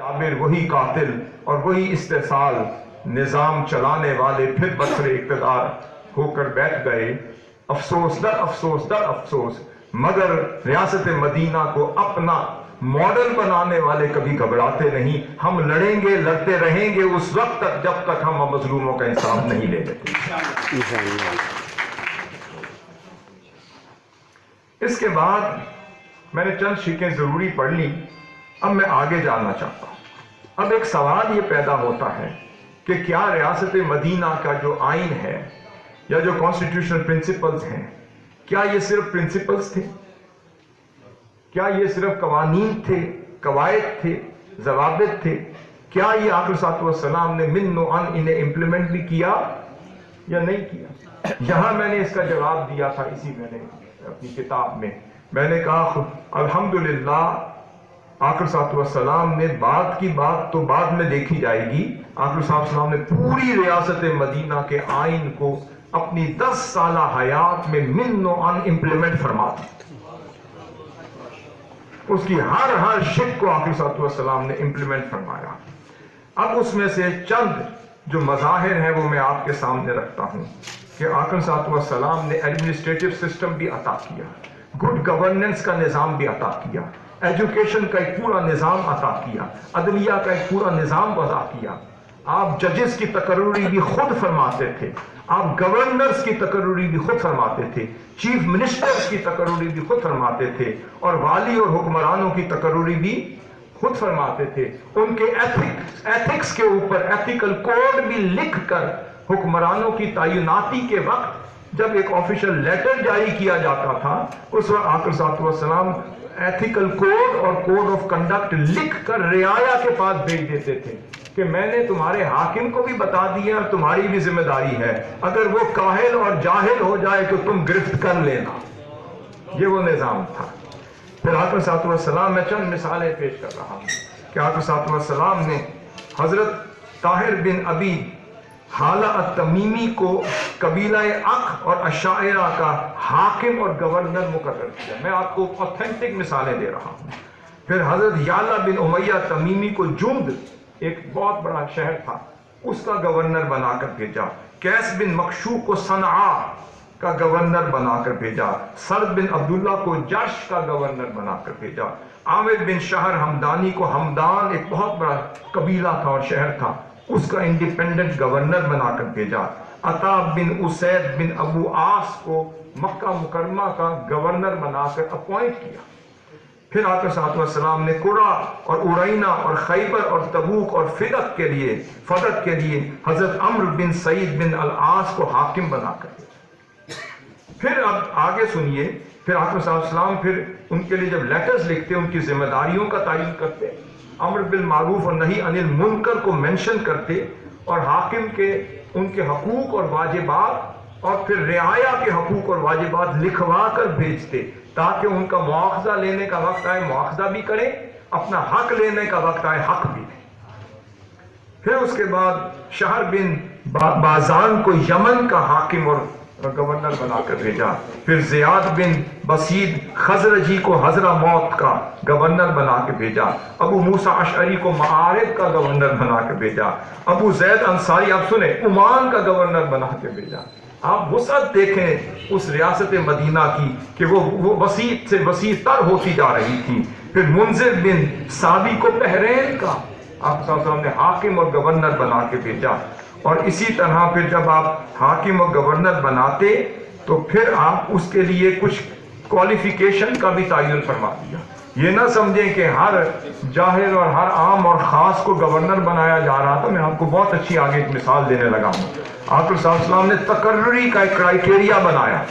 عابر وہی قاتل اور وہی استحصال نظام چلانے والے پھر بسر اقتدار ہو کر بیٹھ گئے. افسوس در افسوس در افسوس، مگر ریاست مدینہ کو اپنا ماڈل بنانے والے کبھی گھبراتے نہیں. ہم لڑیں گے، لڑتے رہیں گے اس وقت تک جب تک ہم مظلوموں کا انصاف نہیں لے لیتے. اس کے بعد میں نے چند شیخیں ضروری پڑھ لی. اب میں آگے جاننا چاہتا ہوں. اب ایک سوال یہ پیدا ہوتا ہے کہ کیا ریاست مدینہ کا جو آئین ہے یا جو کانسٹیٹیوشنل پرنسپلز ہیں، کیا یہ صرف پرنسپلز تھے؟ کیا یہ صرف قوانین تھے، قواعد تھے، ضوابط تھے؟ کیا یہ آقا صلی اللہ علیہ وسلم نے من و عن انہیں امپلیمنٹ بھی کیا یا نہیں کیا؟ یہاں میں نے اس کا جواب دیا تھا اسی میں نے اپنی کتاب میں. میں نے کہا الحمدللہ آقا صلی اللہ علیہ وسلم نے بات کی بات تو بعد میں دیکھی جائے گی. آقا صلی اللہ علیہ وسلم نے پوری ریاست مدینہ کے آئین کو اپنی 10 سالہ حیات میں من و عن امپلیمنٹ فرما دی. اس کی ہر شک کو آقا صلی اللہ علیہ وسلم نے امپلیمنٹ فرمایا. اب اس میں سے چند جو مظاہر ہیں وہ میں آپ کے سامنے رکھتا ہوں کہ آقا صلی اللہ علیہ وسلم نے ایڈمنسٹریٹو سسٹم بھی عطا کیا، گڈ گورننس کا نظام بھی عطا کیا، ایجوکیشن کا ایک پورا نظام عطا کیا، عدلیہ کا ایک پورا نظام وضع کیا. آپ ججز کی تقرری بھی خود فرماتے تھے، آپ گورنرز کی تقرری بھی خود فرماتے تھے، چیف منسٹرز کی تقرری بھی خود فرماتے تھے، اور والی اور حکمرانوں کی تقرری بھی خود فرماتے تھے. ان کے ایتھکس کے اوپر ایتھیکل کوڈ بھی لکھ کر حکمرانوں کی تعیناتی کے وقت جب ایک آفیشل لیٹر جاری کیا جاتا تھا اس وقت آقا صلی اللہ علیہ وسلم ایتھیکل کوڈ اور کوڈ آف کنڈکٹ لکھ کر رعایا کے پاس بھیج دیتے تھے کہ میں نے تمہارے حاکم کو بھی بتا دیا اور تمہاری بھی ذمہ داری ہے، اگر وہ کاہل اور جاہل ہو جائے تو تم گرفت کر لینا. یہ وہ نظام تھا. پھر آقا صلی اللہ علیہ وسلم میں چند مثالیں پیش کر رہا ہوں کہ آقا صلی اللہ علیہ وسلم نے حضرت طاہر بن ابی حالہ التمیمی کو قبیلہ اخ اور اشاعرہ کا حاکم اور گورنر مقرر کیا. میں آپ کو اوتھینٹک مثالیں دے رہا ہوں. پھر حضرت یعلا بن امیہ تمیمی کو جمد، ایک بہت بڑا شہر تھا، اس کا گورنر بنا کر بھیجا. قیس بن مخشوق کو صنعاء کا گورنر بنا کر بھیجا. سرد بن عبداللہ کو جش کا گورنر بنا کر بھیجا. عامر بن شہر ہمدانی کو ہمدان، ایک بہت بڑا قبیلہ تھا اور شہر تھا، اس کا انڈیپینڈنٹ گورنر بنا کر بھیجا. عطا بن اسید بن ابو عاص کو مکہ مکرمہ کا گورنر بنا کر اپوائنٹ کیا. پھر آقا صلی اللہ علیہ وسلم نے قرا اور ارینہ اور خیبر اور تبوک اور فتح کے لیے حضرت عمرو بن سعید بن العاص کو حاکم بنا کر دیا. پھر اب آگے سنیے. پھر آقا صلی اللہ علیہ وسلم پھر ان کے لیے جب لیٹرز لکھتے ان کی ذمہ داریوں کا تعین کرتے، امر بالمعروف اور نہی عن المنکر کو مینشن کرتے، اور حاکم کے ان کے حقوق اور واجبات اور پھر رعایا کے حقوق اور واجبات لکھوا کر بھیجتے تاکہ ان کا مواخذہ لینے کا وقت آئے مواخذہ بھی کریں، اپنا حق لینے کا وقت آئے حق بھی لیں. پھر اس کے بعد شہر بن بازان کو یمن کا حاکم اور گورنر بنا کر بھیجا. پھر زیاد بن بسید خزرجی کو حضرہ موت کا گورنر بنا کے بھیجا. ابو موسیٰ اشعری کو معارب کا گورنر بنا کے بھیجا. ابو زید انصاری، آپ سنیں، عمان کا گورنر بنا کے بھیجا. آپ وسعت دیکھیں اس ریاست مدینہ کی کہ وہ وسیع سے وسیع تر ہوتی جا رہی تھی. پھر منذر بن سابی کو بحرین کا آپ صلی اللہ علیہ وسلم نے حاکم اور گورنر بنا کے بھیجا. اور اسی طرح پھر جب آپ حاکم اور گورنر بناتے تو پھر آپ اس کے لیے کچھ کوالیفیکیشن کا بھی تعین فرما دیا. یہ نہ سمجھیں کہ ہر جاہل اور ہر عام اور خاص کو گورنر بنایا جا رہا تھا. میں آپ کو بہت اچھی آگے ایک مثال دینے لگا ہوں. آقا صلی اللہ علیہ وسلم نے تقرری کا ایک کرائیٹیریا بنایا.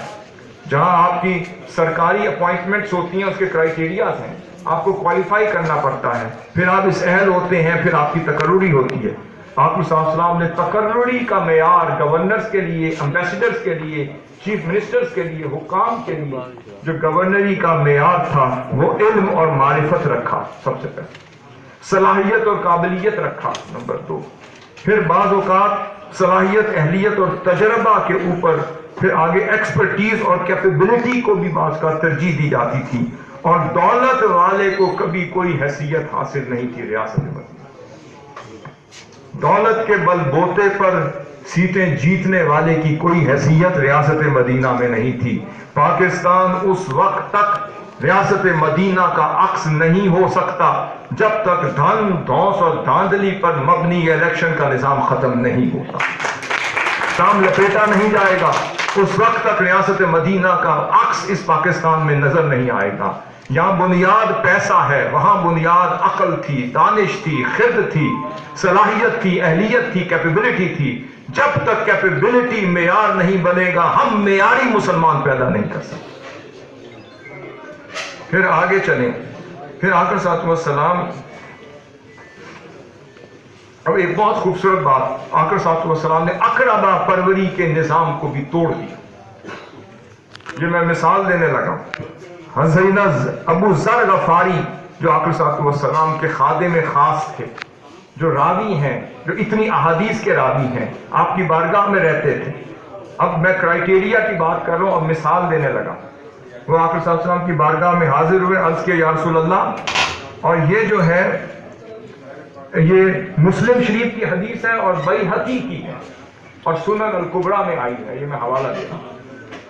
جہاں آپ کی سرکاری اپوائنٹمنٹس ہوتی ہیں اس کے کرائیٹیریاز ہیں، آپ کو کوالیفائی کرنا پڑتا ہے، پھر آپ اس اہل ہوتے ہیں، پھر آپ کی تقرری ہوتی ہے. آپ صلی اللہ علیہ وسلم نے تقرری کا معیار گورنرز کے لیے، امبیسڈرز کے لیے، چیف منسٹرز کے لیے، حکام کے لیے جو گورنری کا معیار تھا وہ علم اور معرفت رکھا. سب سے پہلے صلاحیت اور قابلیت رکھا، نمبر 2. پھر بعض اوقات صلاحیت، اہلیت اور تجربہ کے اوپر پھر آگے ایکسپرٹیز اور کیپیبلٹی کو بھی بعض کا ترجیح دی جاتی تھی. اور دولت والے کو کبھی کوئی حیثیت حاصل نہیں تھی ریاست میں. دولت کے بل بوتے پر سیٹیں جیتنے والے کی کوئی حیثیت ریاست مدینہ میں نہیں تھی۔ پاکستان اس وقت تک ریاست مدینہ کا عکس نہیں ہو سکتا جب تک دھن دھوس اور دھاندلی پر مبنی الیکشن کا نظام ختم نہیں ہوتا، شام لپیٹا نہیں جائے گا۔ اس وقت تک ریاست مدینہ کا عکس اس پاکستان میں نظر نہیں آئے گا۔ یہاں بنیاد پیسہ ہے، وہاں بنیاد عقل تھی، دانش تھی، خرد تھی، صلاحیت تھی، اہلیت تھی، کیپیبلٹی تھی۔ جب تک کیپیبلٹی معیار نہیں بنے گا ہم معیاری مسلمان پیدا نہیں کر سکتے۔ پھر آگے چلیں، پھر آقا صلی اللہ علیہ وسلم، اب ایک بہت خوبصورت بات، آقا صلی اللہ علیہ وسلم نے اقربا پروری کے نظام کو بھی توڑ دیا۔ یہ میں مثال دینے لگا، حضرت ابو ذر غفاری جو آقا صلی اللہ علیہ وسلم کے خادم خاص تھے، جو راوی ہیں، جو اتنی احادیث کے راوی ہیں، آپ کی بارگاہ میں رہتے تھے۔ اب میں کرائٹیریا کی بات کر رہا ہوں، اب مثال دینے لگا۔ وہ آقا صلی اللہ علیہ وسلم کی بارگاہ میں حاضر ہوئے، عرض کیا یا رسول اللہ، اور یہ جو ہے یہ مسلم شریف کی حدیث ہے اور بیہقی کی ہے اور سنن الکبریٰ میں آئی ہے، یہ میں حوالہ دے رہا ہوں۔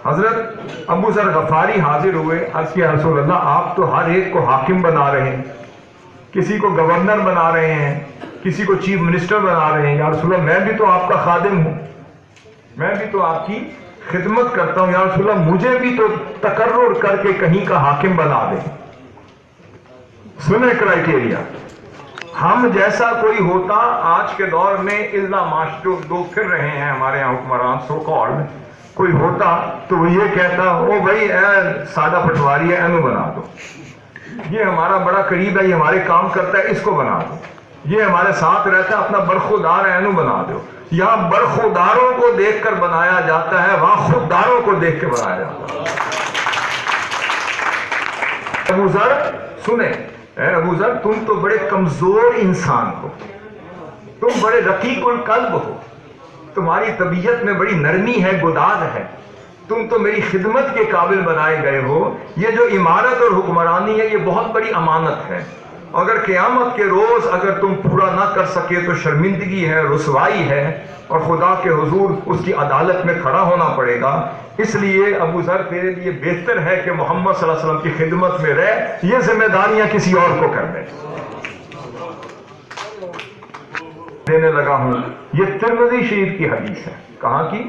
حضرت ابو ذر غفاری حاضر ہوئے، عرض کیا رسول اللہ آپ تو ہر ایک کو حاکم بنا رہے ہیں، کسی کو گورنر بنا رہے ہیں، کسی کو چیف منسٹر بنا رہے ہیں، یا رسول اللہ میں بھی تو آپ کا خادم ہوں، میں بھی تو آپ کی خدمت کرتا ہوں، یا رسول اللہ مجھے بھی تو تقرر کر کے کہیں کا حاکم بنا دیں۔ سنیں کرائٹیریا، ہم جیسا کوئی ہوتا آج کے دور میں الا معاشرے لوگ پھر رہے ہیں ہمارے یہاں حکمران سو کالڈ، کوئی ہوتا تو وہ یہ کہتا او بھائی اے سادہ پٹواری ہے اینو بنا دو، یہ ہمارا بڑا قریب ہے، یہ ہمارے کام کرتا ہے، اس کو بنا دو، یہ ہمارے ساتھ رہتا ہے، اپنا برخودار ہے اینو بنا دو۔ یہاں برخوداروں کو دیکھ کر بنایا جاتا ہے، وہاں خودداروں کو دیکھ کے بنایا جاتا ہے۔ ابو ذر سنیں، اے ابو ذر تم تو بڑے کمزور انسان ہو، تم بڑے رقیق القلب ہو، تمہاری طبیعت میں بڑی نرمی ہے، گداز ہے، تم تو میری خدمت کے قابل بنائے گئے ہو۔ یہ جو امارت اور حکمرانی ہے یہ بہت بڑی امانت ہے، اگر قیامت کے روز اگر تم پورا نہ کر سکے تو شرمندگی ہے، رسوائی ہے، اور خدا کے حضور اس کی عدالت میں کھڑا ہونا پڑے گا۔ اس لیے ابو ذر تیرے لیے بہتر ہے کہ محمد صلی اللہ علیہ وسلم کی خدمت میں رہ، یہ ذمہ داریاں کسی اور کو کر دے۔ دینے لگا ہوں، یہ ترمذی شریف کی حدیث ہے، کہاں کی؟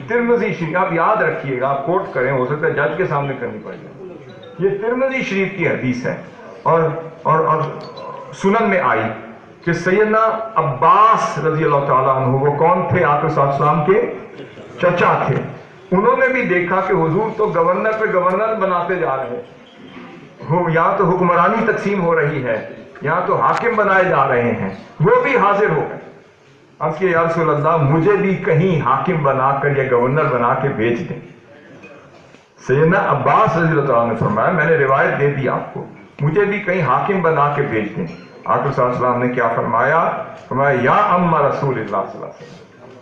ترمذی شریف، آپ یاد رکھیے گا، آپ کوٹ کریں، ہو سکتا ہے جج کے سامنے کرنی پڑ جائے۔ یہ ترمذی شریف کی حدیث ہے اور سنن میں آئی کہ سیدنا عباس رضی اللہ تعالیٰ عنہ، وہ کون تھے؟ آقا صلی اللہ علیہ وسلم کے چچا تھے۔ انہوں نے بھی دیکھا کہ حضور تو گورنر پہ گورنر بناتے جا رہے ہیں، یہاں تو حکمرانی تقسیم ہو رہی ہے، یہاں تو حاکم بنائے جا رہے ہیں۔ وہ بھی حاضر ہو گئے، عرض کہ یا رسول اللہ مجھے بھی کہیں حاکم بنا کر یا گورنر بنا کے بھیج دیں۔ سیدنا عباس رضی اللہ تعالیٰ نے فرمایا میں نے روایت دے دی آپ کو، مجھے بھی کہیں حاکم بنا کے بھیج دیں۔ آقا صلی اللہ علیہ وسلم نے کیا فرمایا؟ فرمایا یا ام رسول اللہ صلی اللہ علیہ وسلم،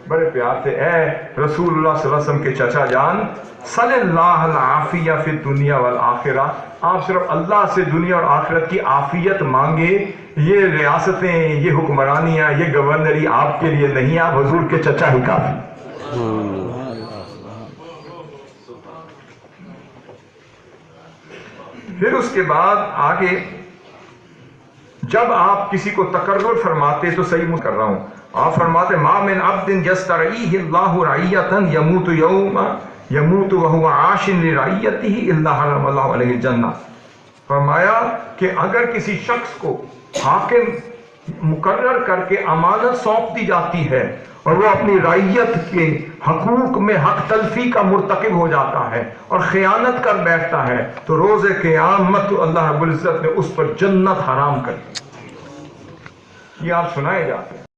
بڑے پیار سے اے رسول اللہ صلی اللہ علیہ وسلم کے چچا جان، صلی اللہ العافیہ فی الدنیا والآخرہ، آپ صرف اللہ سے دنیا اور آخرت کی عافیت مانگے، یہ ریاستیں، یہ حکمرانیاں، یہ گورنری آپ کے لیے نہیں، آپ حضور کے چچا ہی کافی۔ پھر اس کے بعد آگے جب آپ کسی کو تقرر فرماتے تو صحیح کر رہا ہوں، آپ فرماتے ما من عبد یسترعیہ اللہ رعیۃ یموت یوم یموت وہو عاش لرعیتہ الا حرم اللہ علیہ الجنہ۔ فرمایا کہ اگر کسی شخص کو حاکم مقرر کر کے امانت سونپ دی جاتی ہے اور وہ اپنی رعیت کے حقوق میں حق تلفی کا مرتکب ہو جاتا ہے اور خیانت کر بیٹھتا ہے تو روز قیامت اللہ رب العزت نے اس پر جنت حرام کر دی۔ یہ آپ سنائے جاتے ہیں۔